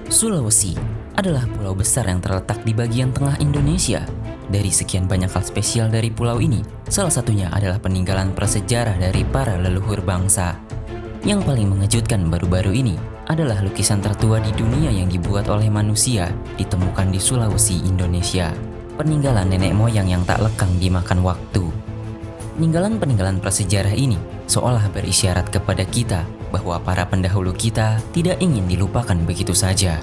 Sulawesi adalah pulau besar yang terletak di bagian tengah Indonesia. Dari sekian banyak hal spesial dari pulau ini, salah satunya adalah peninggalan prasejarah dari para leluhur bangsa. Yang paling mengejutkan baru-baru ini adalah lukisan tertua di dunia yang dibuat oleh manusia ditemukan di Sulawesi, Indonesia. Peninggalan nenek moyang yang tak lekang dimakan waktu. Peninggalan-peninggalan prasejarah ini seolah berisyarat kepada kita bahwa para pendahulu kita tidak ingin dilupakan begitu saja.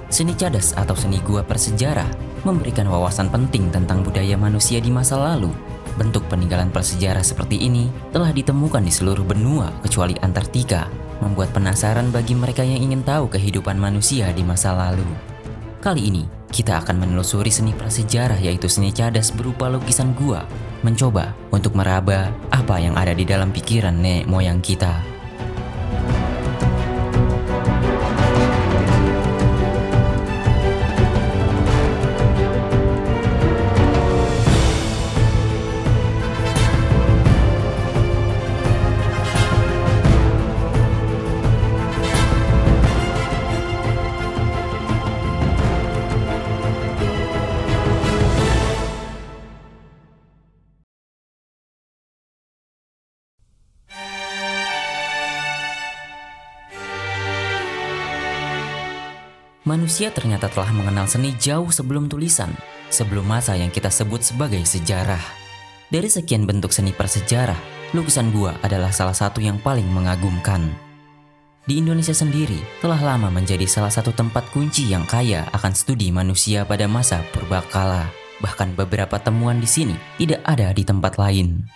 Seni cadas atau seni gua prasejarah memberikan wawasan penting tentang budaya manusia di masa lalu. Bentuk peninggalan prasejarah seperti ini telah ditemukan di seluruh benua kecuali Antartika, membuat penasaran bagi mereka yang ingin tahu kehidupan manusia di masa lalu. Kali ini, kita akan menelusuri seni prasejarah yaitu seni cadas berupa lukisan gua, mencoba untuk meraba apa yang ada di dalam pikiran nenek moyang kita. Manusia ternyata telah mengenal seni jauh sebelum tulisan, sebelum masa yang kita sebut sebagai sejarah. Dari sekian bentuk seni prasejarah, lukisan gua adalah salah satu yang paling mengagumkan. Di Indonesia sendiri, telah lama menjadi salah satu tempat kunci yang kaya akan studi manusia pada masa purbakala. Bahkan beberapa temuan di sini tidak ada di tempat lain.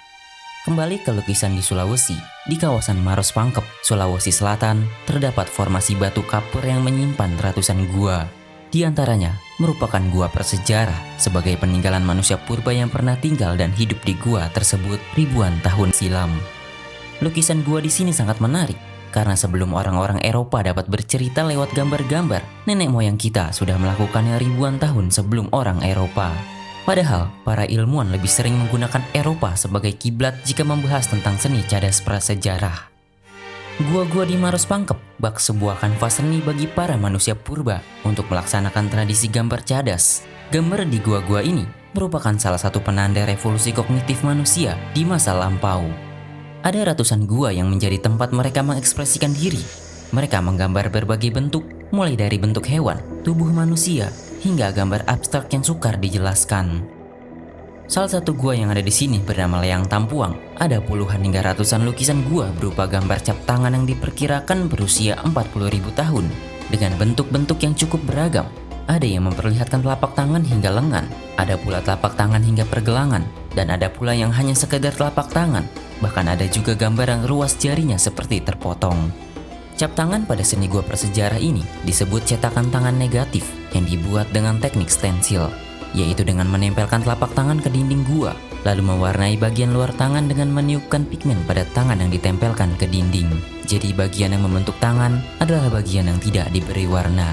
Kembali ke lukisan di Sulawesi, di kawasan Maros Pangkep, Sulawesi Selatan, terdapat formasi batu kapur yang menyimpan ratusan gua. Di antaranya merupakan gua prasejarah sebagai peninggalan manusia purba yang pernah tinggal dan hidup di gua tersebut ribuan tahun silam. Lukisan gua di sini sangat menarik karena sebelum orang-orang Eropa dapat bercerita lewat gambar-gambar, nenek moyang kita sudah melakukannya ribuan tahun sebelum orang Eropa. Padahal, para ilmuwan lebih sering menggunakan Eropa sebagai kiblat jika membahas tentang seni cadas prasejarah. Gua-gua di Maros Pangkep bak sebuah kanvas seni bagi para manusia purba untuk melaksanakan tradisi gambar cadas. Gambar di gua-gua ini merupakan salah satu penanda revolusi kognitif manusia di masa lampau. Ada ratusan gua yang menjadi tempat mereka mengekspresikan diri. Mereka menggambar berbagai bentuk, mulai dari bentuk hewan, tubuh manusia, hingga gambar abstrak yang sukar dijelaskan. Salah satu gua yang ada di sini bernama Leang Tampuang. Ada puluhan hingga ratusan lukisan gua berupa gambar cap tangan yang diperkirakan berusia 40.000 tahun dengan bentuk-bentuk yang cukup beragam. Ada yang memperlihatkan telapak tangan hingga lengan, ada pula telapak tangan hingga pergelangan, dan ada pula yang hanya sekedar telapak tangan. Bahkan ada juga gambar yang ruas jarinya seperti terpotong. Cap tangan pada seni gua prasejarah ini disebut cetakan tangan negatif yang dibuat dengan teknik stensil, yaitu dengan menempelkan telapak tangan ke dinding gua, lalu mewarnai bagian luar tangan dengan meniupkan pigmen pada tangan yang ditempelkan ke dinding. Jadi bagian yang membentuk tangan adalah bagian yang tidak diberi warna.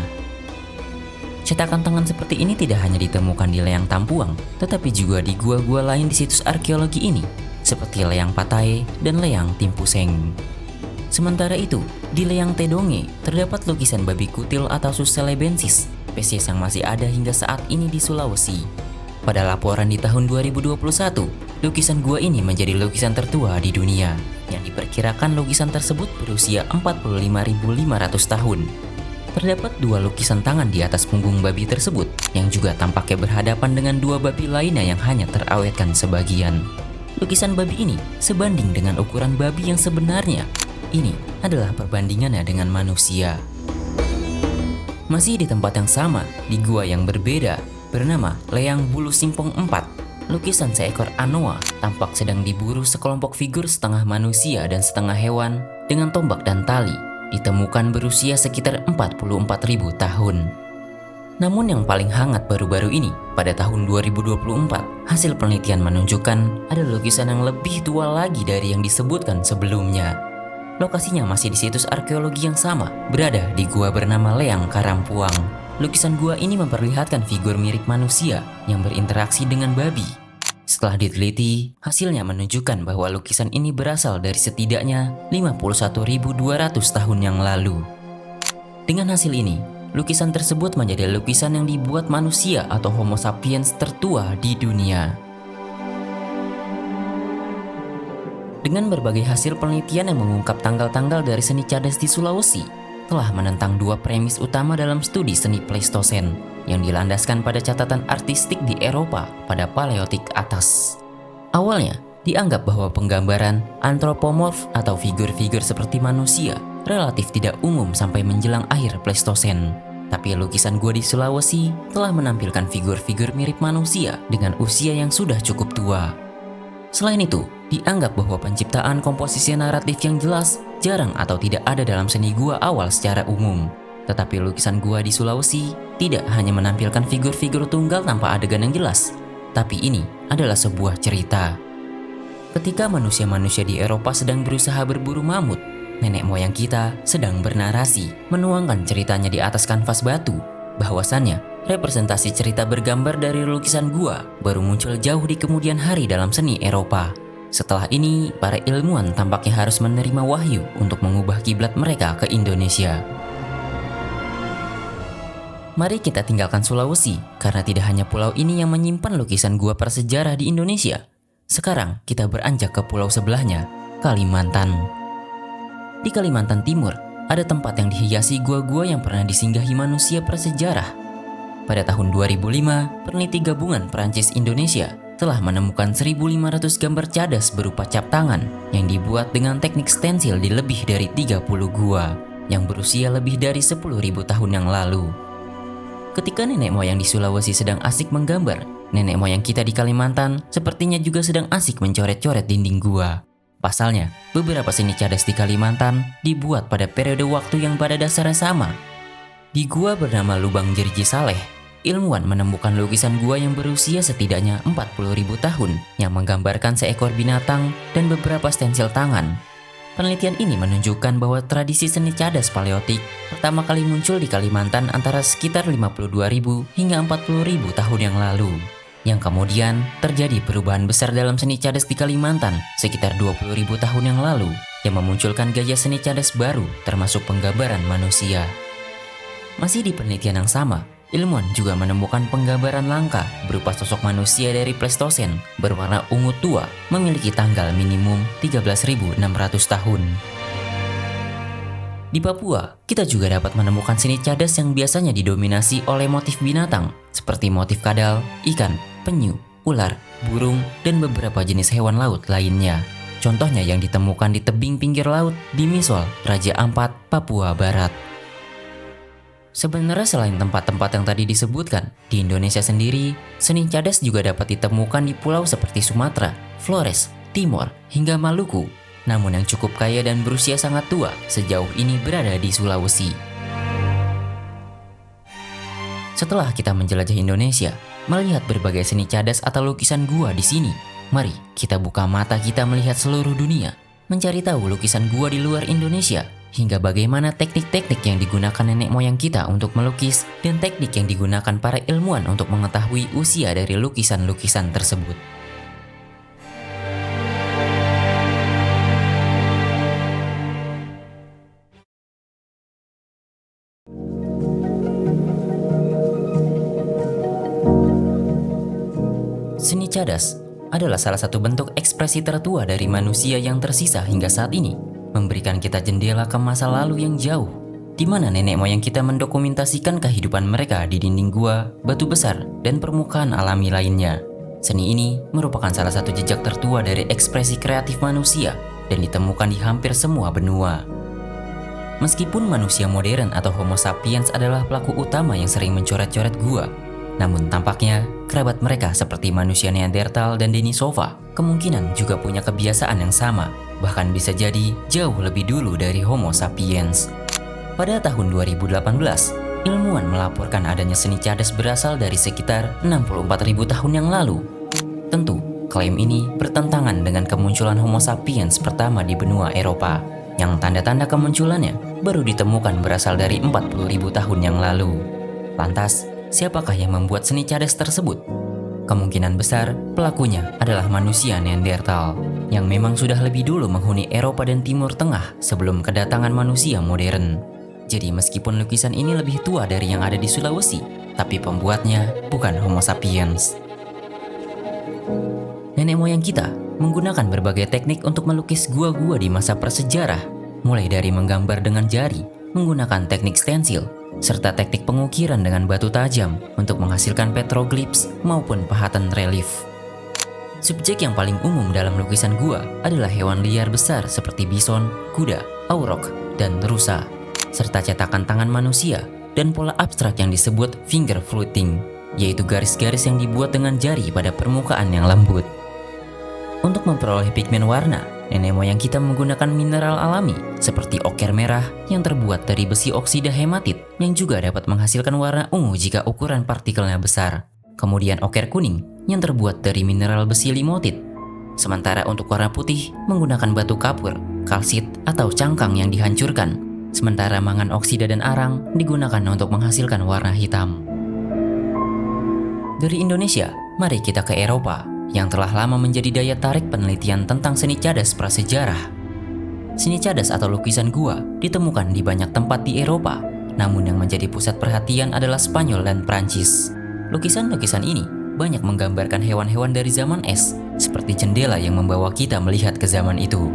Cetakan tangan seperti ini tidak hanya ditemukan di Leang Tampuang, tetapi juga di gua-gua lain di situs arkeologi ini, seperti Leang Patae dan Leang Timpuseng. Sementara itu, di Leang Tedonge terdapat lukisan babi kutil atau Suselebensis, spesies yang masih ada hingga saat ini di Sulawesi. Pada laporan di tahun 2021, lukisan gua ini menjadi lukisan tertua di dunia, yang diperkirakan lukisan tersebut berusia 45.500 tahun. Terdapat dua lukisan tangan di atas punggung babi tersebut, yang juga tampaknya berhadapan dengan dua babi lainnya yang hanya terawetkan sebagian. Lukisan babi ini sebanding dengan ukuran babi yang sebenarnya. Ini adalah perbandingannya dengan manusia. Masih di tempat yang sama, di gua yang berbeda, bernama Leang Bulu Simpong 4, lukisan seekor anoa tampak sedang diburu sekelompok figur setengah manusia dan setengah hewan dengan tombak dan tali, ditemukan berusia sekitar 44.000 tahun. Namun yang paling hangat baru-baru ini, pada tahun 2024, hasil penelitian menunjukkan ada lukisan yang lebih tua lagi dari yang disebutkan sebelumnya. Lokasinya masih di situs arkeologi yang sama, berada di gua bernama Leang Karampuang. Lukisan gua ini memperlihatkan figur mirip manusia yang berinteraksi dengan babi. Setelah diteliti, hasilnya menunjukkan bahwa lukisan ini berasal dari setidaknya 51.200 tahun yang lalu. Dengan hasil ini, lukisan tersebut menjadi lukisan yang dibuat manusia atau Homo sapiens tertua di dunia. Dengan berbagai hasil penelitian yang mengungkap tanggal-tanggal dari seni cadas di Sulawesi, telah menentang dua premis utama dalam studi seni Pleistosen yang dilandaskan pada catatan artistik di Eropa pada Paleotik atas. Awalnya, dianggap bahwa penggambaran antropomorf atau figur-figur seperti manusia relatif tidak umum sampai menjelang akhir Pleistosen. Tapi lukisan gua di Sulawesi telah menampilkan figur-figur mirip manusia dengan usia yang sudah cukup tua. Selain itu, dianggap bahwa penciptaan komposisi naratif yang jelas jarang atau tidak ada dalam seni gua awal secara umum. Tetapi lukisan gua di Sulawesi tidak hanya menampilkan figur-figur tunggal tanpa adegan yang jelas, tapi ini adalah sebuah cerita. Ketika manusia-manusia di Eropa sedang berusaha berburu mamut, nenek moyang kita sedang bernarasi, menuangkan ceritanya di atas kanvas batu. Bahwasannya, representasi cerita bergambar dari lukisan gua baru muncul jauh di kemudian hari dalam seni Eropa. Setelah ini, para ilmuwan tampaknya harus menerima wahyu untuk mengubah kiblat mereka ke Indonesia. Mari kita tinggalkan Sulawesi, karena tidak hanya pulau ini yang menyimpan lukisan gua prasejarah di Indonesia. Sekarang kita beranjak ke pulau sebelahnya, Kalimantan. Di Kalimantan Timur, ada tempat yang dihiasi gua-gua yang pernah disinggahi manusia prasejarah. Pada tahun 2005, peneliti gabungan Perancis-Indonesia telah menemukan 1.500 gambar cadas berupa cap tangan yang dibuat dengan teknik stensil di lebih dari 30 gua yang berusia lebih dari 10.000 tahun yang lalu. Ketika nenek moyang di Sulawesi sedang asik menggambar, nenek moyang kita di Kalimantan sepertinya juga sedang asik mencoret-coret dinding gua. Pasalnya, beberapa seni cadas di Kalimantan dibuat pada periode waktu yang pada dasarnya sama. Di gua bernama Lubang Jerji Saleh, ilmuwan menemukan lukisan gua yang berusia setidaknya 40.000 tahun yang menggambarkan seekor binatang dan beberapa stensil tangan. Penelitian ini menunjukkan bahwa tradisi seni cadas paleotik pertama kali muncul di Kalimantan antara sekitar 52.000 hingga 40.000 tahun yang lalu. Yang kemudian terjadi perubahan besar dalam seni cadas di Kalimantan sekitar 20.000 tahun yang lalu yang memunculkan gaya seni cadas baru termasuk penggambaran manusia. Masih di penelitian yang sama, ilmuwan juga menemukan penggambaran langka berupa sosok manusia dari Pleistosen berwarna ungu tua memiliki tanggal minimum 13.600 tahun. Di Papua, kita juga dapat menemukan seni cadas yang biasanya didominasi oleh motif binatang seperti motif kadal, ikan, penyu, ular, burung, dan beberapa jenis hewan laut lainnya. Contohnya yang ditemukan di tebing pinggir laut di Misol, Raja Ampat, Papua Barat. Sebenarnya selain tempat-tempat yang tadi disebutkan, di Indonesia sendiri, seni cadas juga dapat ditemukan di pulau seperti Sumatera, Flores, Timor, hingga Maluku. Namun yang cukup kaya dan berusia sangat tua sejauh ini berada di Sulawesi. Setelah kita menjelajah Indonesia, melihat berbagai seni cadas atau lukisan gua di sini, mari kita buka mata kita melihat seluruh dunia, mencari tahu lukisan gua di luar Indonesia, hingga bagaimana teknik-teknik yang digunakan nenek moyang kita untuk melukis dan teknik yang digunakan para ilmuwan untuk mengetahui usia dari lukisan-lukisan tersebut. Seni cadas adalah salah satu bentuk ekspresi tertua dari manusia yang tersisa hingga saat ini, memberikan kita jendela ke masa lalu yang jauh, di mana nenek moyang kita mendokumentasikan kehidupan mereka di dinding gua, batu besar, dan permukaan alami lainnya. Seni ini merupakan salah satu jejak tertua dari ekspresi kreatif manusia dan ditemukan di hampir semua benua. Meskipun manusia modern atau Homo sapiens adalah pelaku utama yang sering mencoret-coret gua, namun tampaknya kerabat mereka seperti manusia Neanderthal dan Denisova kemungkinan juga punya kebiasaan yang sama, bahkan bisa jadi jauh lebih dulu dari Homo sapiens. Pada tahun 2018, ilmuwan melaporkan adanya seni cadas berasal dari sekitar 64.000 tahun yang lalu. Tentu, klaim ini bertentangan dengan kemunculan Homo sapiens pertama di benua Eropa, yang tanda-tanda kemunculannya baru ditemukan berasal dari 40.000 tahun yang lalu. Lantas, siapakah yang membuat seni cadas tersebut? Kemungkinan besar pelakunya adalah manusia Neanderthal yang memang sudah lebih dulu menghuni Eropa dan Timur Tengah sebelum kedatangan manusia modern. Jadi meskipun lukisan ini lebih tua dari yang ada di Sulawesi, tapi pembuatnya bukan Homo sapiens. Nenek moyang kita menggunakan berbagai teknik untuk melukis gua-gua di masa prasejarah, mulai dari menggambar dengan jari, menggunakan teknik stensil, serta teknik pengukiran dengan batu tajam untuk menghasilkan petroglyphs maupun pahatan relief. Subjek yang paling umum dalam lukisan gua adalah hewan liar besar seperti bison, kuda, aurok, dan rusa, serta cetakan tangan manusia dan pola abstrak yang disebut finger fluting, yaitu garis-garis yang dibuat dengan jari pada permukaan yang lembut. Untuk memperoleh pigmen warna, nenek moyang kita menggunakan mineral alami seperti oker merah yang terbuat dari besi oksida hematit yang juga dapat menghasilkan warna ungu jika ukuran partikelnya besar. Kemudian oker kuning yang terbuat dari mineral besi limotit. Sementara untuk warna putih menggunakan batu kapur, kalsit, atau cangkang yang dihancurkan. Sementara mangan oksida dan arang digunakan untuk menghasilkan warna hitam. Dari Indonesia, mari kita ke Eropa yang telah lama menjadi daya tarik penelitian tentang seni cadas prasejarah. Seni cadas atau lukisan gua ditemukan di banyak tempat di Eropa, namun yang menjadi pusat perhatian adalah Spanyol dan Prancis. Lukisan-lukisan ini banyak menggambarkan hewan-hewan dari zaman es, seperti jendela yang membawa kita melihat ke zaman itu.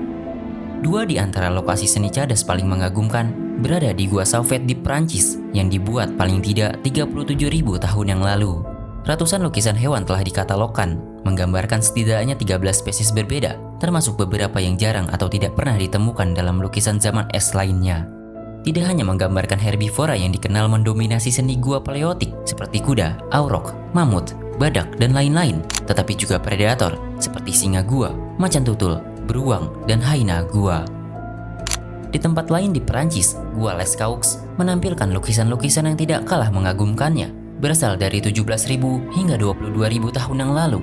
Dua di antara lokasi seni cadas paling mengagumkan berada di Gua Chauvet di Prancis yang dibuat paling tidak 37.000 tahun yang lalu. Ratusan lukisan hewan telah dikatalogkan, menggambarkan setidaknya 13 spesies berbeda, termasuk beberapa yang jarang atau tidak pernah ditemukan dalam lukisan zaman es lainnya. Tidak hanya menggambarkan herbivora yang dikenal mendominasi seni gua paleotik seperti kuda, aurok, mamut, badak, dan lain-lain, tetapi juga predator seperti singa gua, macan tutul, beruang, dan hyena gua. Di tempat lain di Perancis, Gua Lescaux menampilkan lukisan-lukisan yang tidak kalah mengagumkannya, berasal dari 17.000 hingga 22.000 tahun yang lalu.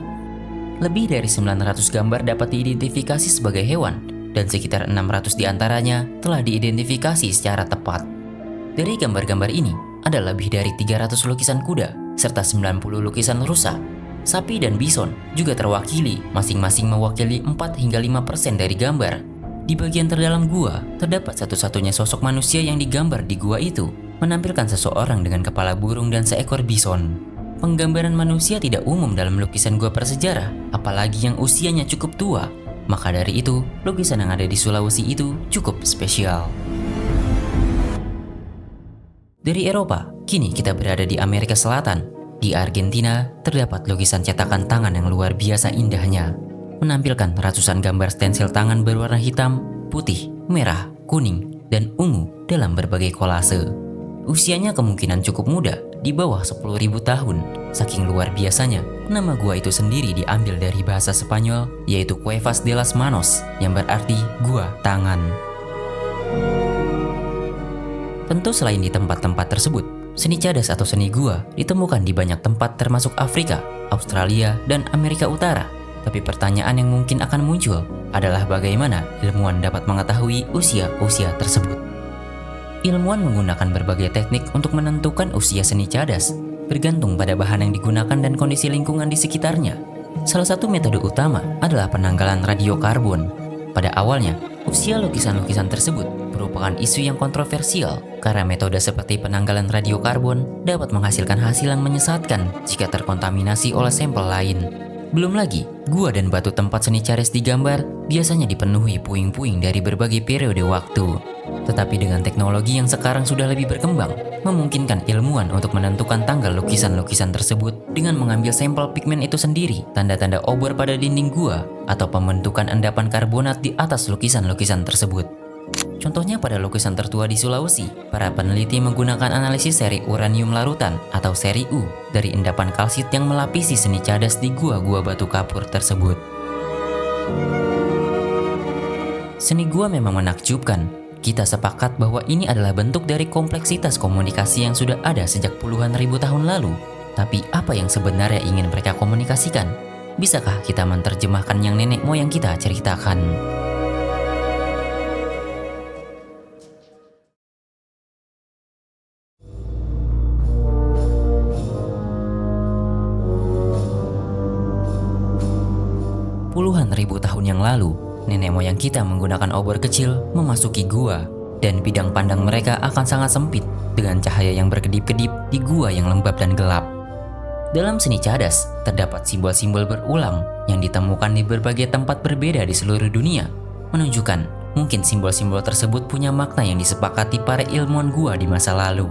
Lebih dari 900 gambar dapat diidentifikasi sebagai hewan, dan sekitar 600 diantaranya telah diidentifikasi secara tepat. Dari gambar-gambar ini, ada lebih dari 300 lukisan kuda, serta 90 lukisan rusa. Sapi dan bison juga terwakili, masing-masing mewakili 4 hingga 5% dari gambar. Di bagian terdalam gua, terdapat satu-satunya sosok manusia yang digambar di gua itu, menampilkan seseorang dengan kepala burung dan seekor bison. Penggambaran manusia tidak umum dalam lukisan gua prasejarah, apalagi yang usianya cukup tua. Maka dari itu, lukisan yang ada di Sulawesi itu cukup spesial. Dari Eropa, kini kita berada di Amerika Selatan. Di Argentina, terdapat lukisan cetakan tangan yang luar biasa indahnya, menampilkan ratusan gambar stensil tangan berwarna hitam, putih, merah, kuning, dan ungu dalam berbagai kolase. Usianya kemungkinan cukup muda, di bawah 10.000 tahun. Saking luar biasanya, nama gua itu sendiri diambil dari bahasa Spanyol, yaitu Cuevas de las Manos, yang berarti gua tangan. Tentu selain di tempat-tempat tersebut, seni cadas atau seni gua ditemukan di banyak tempat termasuk Afrika, Australia, dan Amerika Utara. Tapi pertanyaan yang mungkin akan muncul adalah bagaimana ilmuwan dapat mengetahui usia-usia tersebut. Ilmuwan menggunakan berbagai teknik untuk menentukan usia seni cadas, bergantung pada bahan yang digunakan dan kondisi lingkungan di sekitarnya. Salah satu metode utama adalah penanggalan radiokarbon. Pada awalnya, usia lukisan-lukisan tersebut merupakan isu yang kontroversial karena metode seperti penanggalan radiokarbon dapat menghasilkan hasil yang menyesatkan jika terkontaminasi oleh sampel lain. Belum lagi, gua dan batu tempat seni cadas digambar biasanya dipenuhi puing-puing dari berbagai periode waktu. Tetapi dengan teknologi yang sekarang sudah lebih berkembang, memungkinkan ilmuwan untuk menentukan tanggal lukisan-lukisan tersebut dengan mengambil sampel pigmen itu sendiri, tanda-tanda obor pada dinding gua, atau pembentukan endapan karbonat di atas lukisan-lukisan tersebut. Contohnya pada lukisan tertua di Sulawesi, para peneliti menggunakan analisis seri uranium larutan atau seri U dari endapan kalsit yang melapisi seni cadas di gua-gua batu kapur tersebut. Seni gua memang menakjubkan. Kita sepakat bahwa ini adalah bentuk dari kompleksitas komunikasi yang sudah ada sejak puluhan ribu tahun lalu. Tapi apa yang sebenarnya ingin mereka komunikasikan? Bisakah kita menerjemahkan yang nenek moyang kita ceritakan? Puluhan ribu tahun yang lalu, nenek moyang kita menggunakan obor kecil memasuki gua. dan bidang pandang mereka akan sangat sempit dengan cahaya yang berkedip-kedip di gua yang lembab dan gelap. Dalam seni cadas, terdapat simbol-simbol berulang yang ditemukan di berbagai tempat berbeda di seluruh dunia, menunjukkan mungkin simbol-simbol tersebut punya makna yang disepakati para ilmuwan gua di masa lalu.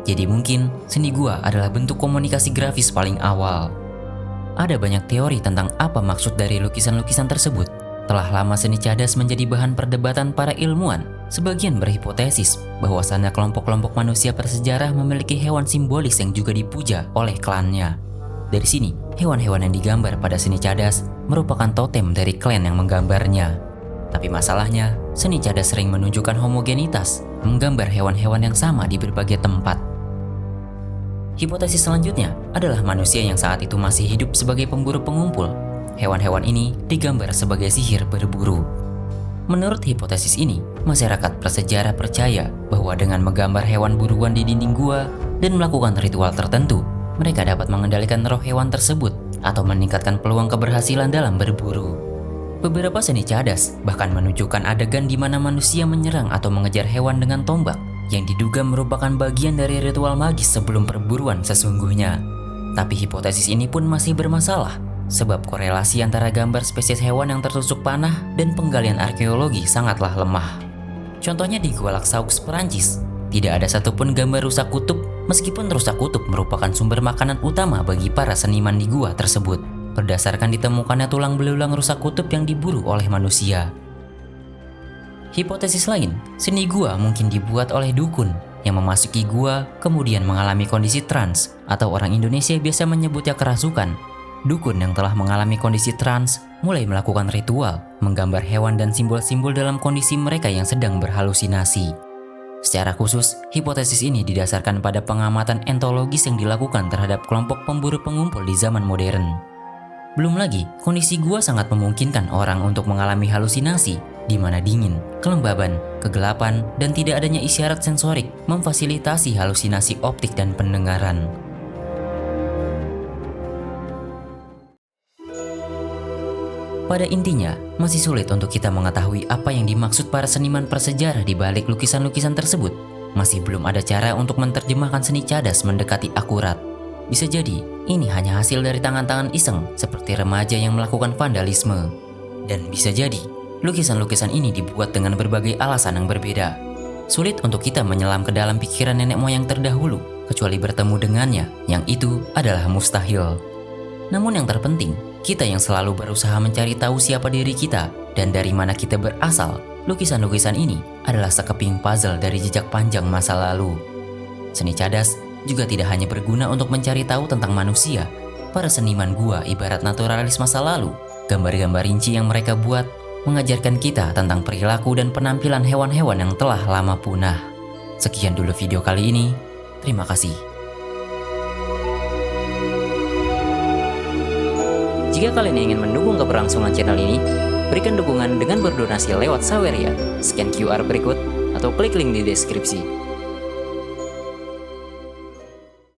Jadi mungkin seni gua adalah bentuk komunikasi grafis paling awal. Ada banyak teori tentang apa maksud dari lukisan-lukisan tersebut. Telah lama seni cadas menjadi bahan perdebatan para ilmuwan. Sebagian berhipotesis bahwasannya kelompok-kelompok manusia prasejarah memiliki hewan simbolis yang juga dipuja oleh klannya. Dari sini, hewan-hewan yang digambar pada seni cadas merupakan totem dari klan yang menggambarnya. Tapi masalahnya, seni cadas sering menunjukkan homogenitas, menggambar hewan-hewan yang sama di berbagai tempat. Hipotesis selanjutnya adalah manusia yang saat itu masih hidup sebagai pemburu pengumpul. Hewan-hewan ini digambar sebagai sihir berburu. Menurut hipotesis ini, masyarakat prasejarah percaya bahwa dengan menggambar hewan buruan di dinding gua dan melakukan ritual tertentu, mereka dapat mengendalikan roh hewan tersebut atau meningkatkan peluang keberhasilan dalam berburu. Beberapa seni cadas bahkan menunjukkan adegan di mana manusia menyerang atau mengejar hewan dengan tombak yang diduga merupakan bagian dari ritual magis sebelum perburuan sesungguhnya. Tapi hipotesis ini pun masih bermasalah, sebab korelasi antara gambar spesies hewan yang tertusuk panah dan penggalian arkeologi sangatlah lemah. Contohnya di Gua Laksaux, Perancis, tidak ada satupun gambar rusa kutub, meskipun rusa kutub merupakan sumber makanan utama bagi para seniman di gua tersebut, berdasarkan ditemukannya tulang belulang rusa kutub yang diburu oleh manusia. Hipotesis lain, seni gua mungkin dibuat oleh dukun yang memasuki gua kemudian mengalami kondisi trans, atau orang Indonesia biasa menyebutnya kerasukan. Dukun yang telah mengalami kondisi trans mulai melakukan ritual, menggambar hewan dan simbol-simbol dalam kondisi mereka yang sedang berhalusinasi. Secara khusus, hipotesis ini didasarkan pada pengamatan entologis yang dilakukan terhadap kelompok pemburu pengumpul di zaman modern. Belum lagi, kondisi gua sangat memungkinkan orang untuk mengalami halusinasi, di mana dingin, kelembaban, kegelapan, dan tidak adanya isyarat sensorik memfasilitasi halusinasi optik dan pendengaran. Pada intinya, masih sulit untuk kita mengetahui apa yang dimaksud para seniman prasejarah di balik lukisan-lukisan tersebut. Masih belum ada cara untuk menerjemahkan seni cadas mendekati akurat. Bisa jadi, ini hanya hasil dari tangan-tangan iseng seperti remaja yang melakukan vandalisme. Dan bisa jadi, lukisan-lukisan ini dibuat dengan berbagai alasan yang berbeda. Sulit untuk kita menyelam ke dalam pikiran nenek moyang terdahulu, kecuali bertemu dengannya, yang itu adalah mustahil. Namun yang terpenting, kita yang selalu berusaha mencari tahu siapa diri kita dan dari mana kita berasal, lukisan-lukisan ini adalah sekeping puzzle dari jejak panjang masa lalu. Seni cadas juga tidak hanya berguna untuk mencari tahu tentang manusia. Para seniman gua ibarat naturalis masa lalu. Gambar-gambar rinci yang mereka buat mengajarkan kita tentang perilaku dan penampilan hewan-hewan yang telah lama punah. Sekian dulu video kali ini. Terima kasih. Jika kalian ingin mendukung keberlangsungan channel ini, berikan dukungan dengan berdonasi lewat Saweria, scan QR berikut, atau klik link di deskripsi.